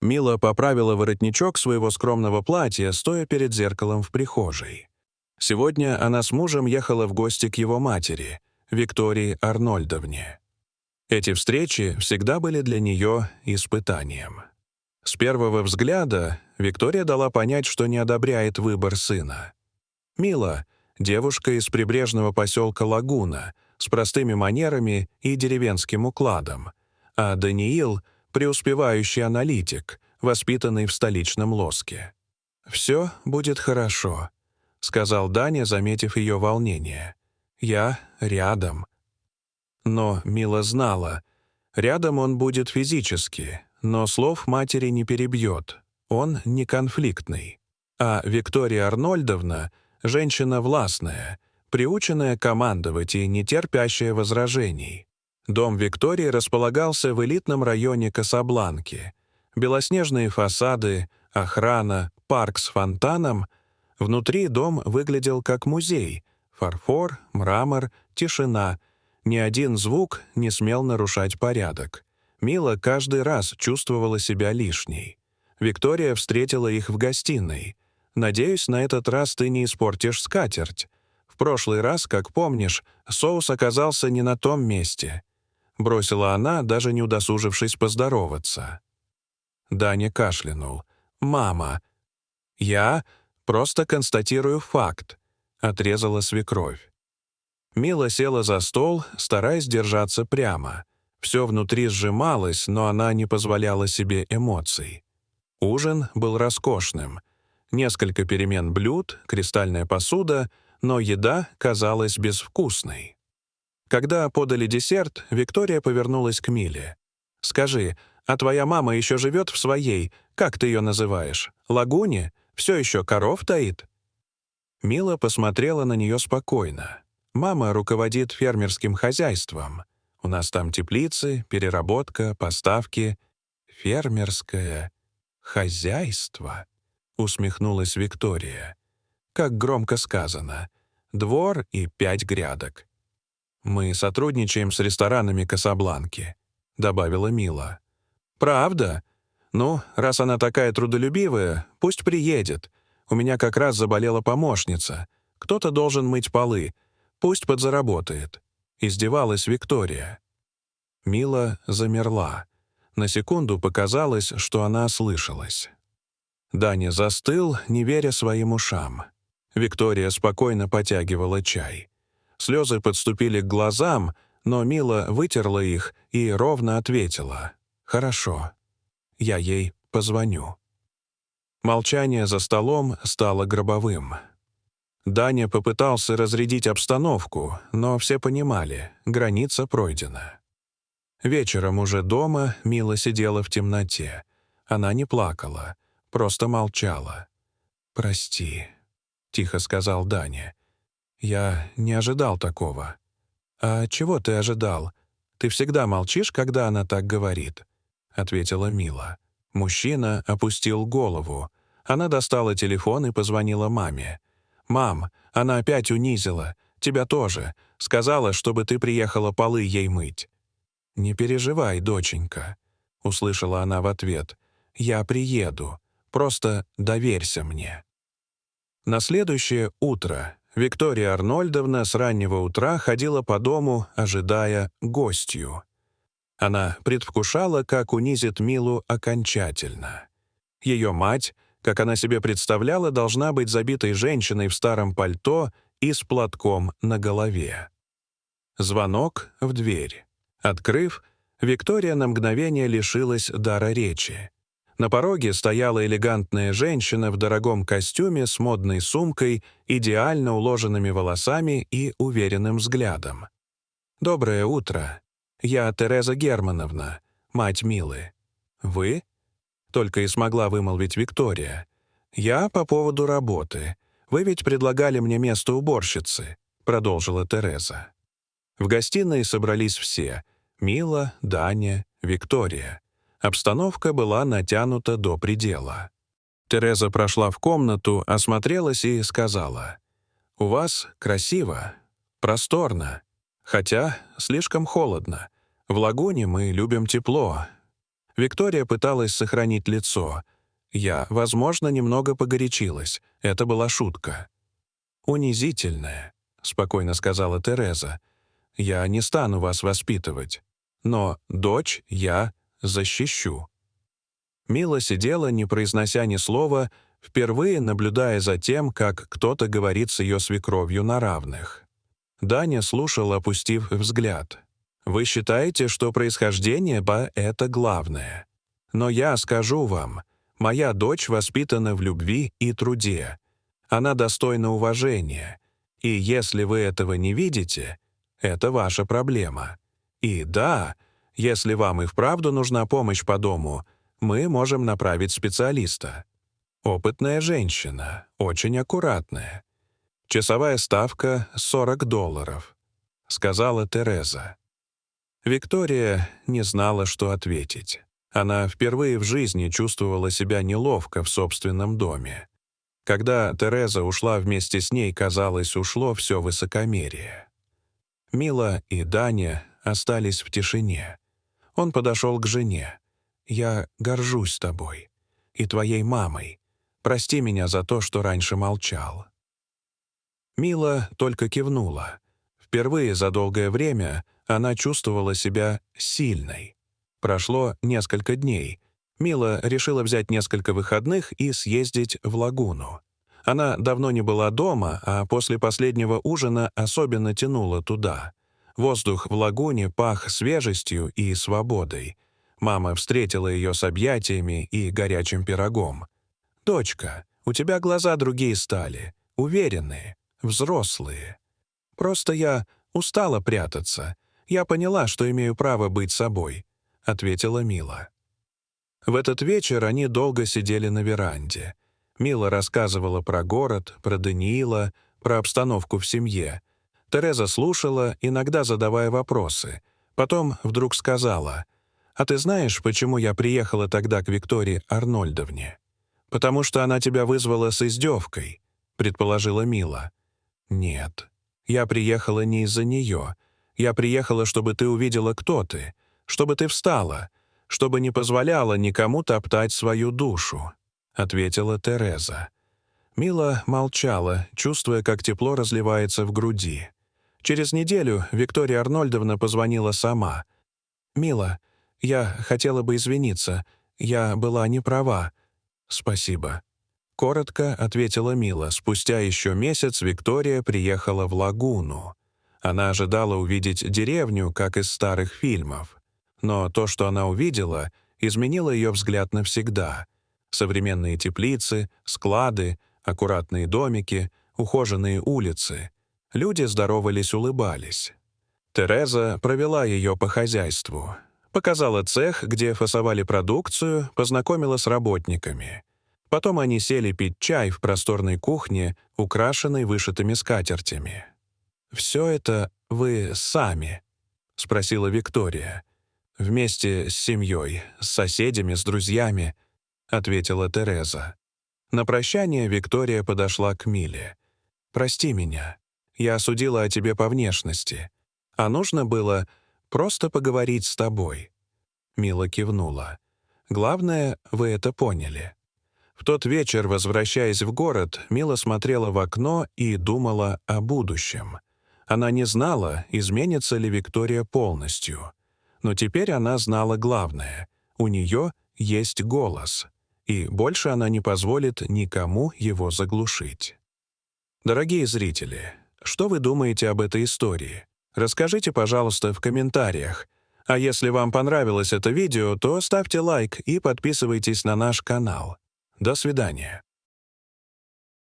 Мила поправила воротничок своего скромного платья, стоя перед зеркалом в прихожей. Сегодня она с мужем ехала в гости к его матери, Виктории Арнольдовне. Эти встречи всегда были для нее испытанием. С первого взгляда Виктория дала понять, что не одобряет выбор сына. Мила — девушка из прибрежного поселка Лагуна, с простыми манерами и деревенским укладом, а Даниил — преуспевающий аналитик, воспитанный в столичном лоске. «Все будет хорошо», — сказал Даня, заметив ее волнение. «Я рядом». Но Мила знала, рядом он будет физически, но слов матери не перебьет, он не конфликтный. А Виктория Арнольдовна — женщина властная, приученная командовать и не терпящая возражений. Дом Виктории располагался в элитном районе Касабланки. Белоснежные фасады, охрана, парк с фонтаном. Внутри дом выглядел как музей. Фарфор, мрамор, тишина. Ни один звук не смел нарушать порядок. Мила каждый раз чувствовала себя лишней. Виктория встретила их в гостиной. «Надеюсь, на этот раз ты не испортишь скатерть. В прошлый раз, как помнишь, соус оказался не на том месте», — бросила она, даже не удосужившись поздороваться. Даня кашлянул. «Мама, я просто констатирую факт», — отрезала свекровь. Мила села за стол, стараясь держаться прямо. Все внутри сжималось, но она не позволяла себе эмоций. Ужин был роскошным. Несколько перемен блюд, кристальная посуда, но еда казалась безвкусной. Когда подали десерт, Виктория повернулась к Миле. «Скажи, а твоя мама еще живет в своей, как ты ее называешь, лагуне? Все еще коров доит?» Мила посмотрела на нее спокойно. «Мама руководит фермерским хозяйством. У нас там теплицы, переработка, поставки. Фермерское хозяйство», — усмехнулась Виктория. «Как громко сказано. Двор и 5 грядок». «Мы сотрудничаем с ресторанами Касабланки», — добавила Мила. «Правда? Ну, раз она такая трудолюбивая, пусть приедет. У меня как раз заболела помощница. Кто-то должен мыть полы. Пусть подзаработает». Издевалась Виктория. Мила замерла. На секунду показалось, что она ослышалась. Даня застыл, не веря своим ушам. Виктория спокойно потягивала чай. Слезы подступили к глазам, но Мила вытерла их и ровно ответила: «Хорошо, я ей позвоню». Молчание за столом стало гробовым. Даня попытался разрядить обстановку, но все понимали, граница пройдена. Вечером уже дома Мила сидела в темноте. Она не плакала, просто молчала. «Прости», — тихо сказал Даня. «Я не ожидал такого». «А чего ты ожидал? Ты всегда молчишь, когда она так говорит», — ответила Мила. Мужчина опустил голову. Она достала телефон и позвонила маме. «Мам, она опять унизила. Тебя тоже. Сказала, чтобы ты приехала полы ей мыть». «Не переживай, доченька», — услышала она в ответ. «Я приеду. Просто доверься мне». На следующее утро Виктория Арнольдовна с раннего утра ходила по дому, ожидая гостью. Она предвкушала, как унизит Милу окончательно. Ее мать, как она себе представляла, должна быть забитой женщиной в старом пальто и с платком на голове. Звонок в дверь. Открыв, Виктория на мгновение лишилась дара речи. На пороге стояла элегантная женщина в дорогом костюме с модной сумкой, идеально уложенными волосами и уверенным взглядом. «Доброе утро. Я Тереза Германовна, мать Милы. Вы?» — только и смогла вымолвить Виктория. «Я по поводу работы. Вы ведь предлагали мне место уборщицы», — продолжила Тереза. В гостиной собрались все — Мила, Даня, Виктория. Обстановка была натянута до предела. Тереза прошла в комнату, осмотрелась и сказала: «У вас красиво, просторно, хотя слишком холодно. В Лагуне мы любим тепло». Виктория пыталась сохранить лицо. Я, возможно, немного погорячилась. Это была шутка. «Унизительная», — спокойно сказала Тереза. «Я не стану вас воспитывать. Но дочь я защищу». Мила сидела, не произнося ни слова, впервые наблюдая за тем, как кто-то говорит с ее свекровью на равных. Даня слушал, опустив взгляд. «Вы считаете, что происхождение это главное. Но я скажу вам, моя дочь воспитана в любви и труде. Она достойна уважения. И если вы этого не видите, это ваша проблема. И да, если вам и вправду нужна помощь по дому, мы можем направить специалиста. Опытная женщина, очень аккуратная. Часовая ставка $40, сказала Тереза. Виктория не знала, что ответить. Она впервые в жизни чувствовала себя неловко в собственном доме. Когда Тереза ушла вместе с ней, казалось, ушло все высокомерие. Мила и Даня остались в тишине. Он подошел к жене. «Я горжусь тобой и твоей мамой. Прости меня за то, что раньше молчал». Мила только кивнула. Впервые за долгое время она чувствовала себя сильной. Прошло несколько дней. Мила решила взять несколько выходных и съездить в лагуну. Она давно не была дома, а после последнего ужина особенно тянула туда. Воздух в лагуне пах свежестью и свободой. Мама встретила ее с объятиями и горячим пирогом. «Дочка, у тебя глаза другие стали, уверенные, взрослые. Просто я устала прятаться. Я поняла, что имею право быть собой», — ответила Мила. В этот вечер они долго сидели на веранде. Мила рассказывала про город, про Даниила, про обстановку в семье. Тереза слушала, иногда задавая вопросы. Потом вдруг сказала: «А ты знаешь, почему я приехала тогда к Виктории Арнольдовне?» «Потому что она тебя вызвала с издевкой», — предположила Мила. «Нет, я приехала не из-за нее. Я приехала, чтобы ты увидела, кто ты, чтобы ты встала, чтобы не позволяла никому топтать свою душу», — ответила Тереза. Мила молчала, чувствуя, как тепло разливается в груди. Через неделю Виктория Арнольдовна позвонила сама. «Мила, я хотела бы извиниться. Я была не права». «Спасибо». Коротко ответила Мила. Спустя еще месяц Виктория приехала в лагуну. Она ожидала увидеть деревню, как из старых фильмов. Но то, что она увидела, изменило ее взгляд навсегда. Современные теплицы, склады, аккуратные домики, ухоженные улицы. Люди здоровались, улыбались. Тереза провела ее по хозяйству. Показала цех, где фасовали продукцию, познакомила с работниками. Потом они сели пить чай в просторной кухне, украшенной вышитыми скатертями. «Все это вы сами?» — спросила Виктория. «Вместе с семьей, с соседями, с друзьями», — ответила Тереза. На прощание Виктория подошла к Миле. «Прости меня. Я осудила о тебе по внешности. А нужно было просто поговорить с тобой». Мила кивнула. «Главное, вы это поняли». В тот вечер, возвращаясь в город, Мила смотрела в окно и думала о будущем. Она не знала, изменится ли Виктория полностью. Но теперь она знала главное — у нее есть голос, и больше она не позволит никому его заглушить. Дорогие зрители, что вы думаете об этой истории? Расскажите, пожалуйста, в комментариях. А если вам понравилось это видео, то ставьте лайк и подписывайтесь на наш канал. До свидания.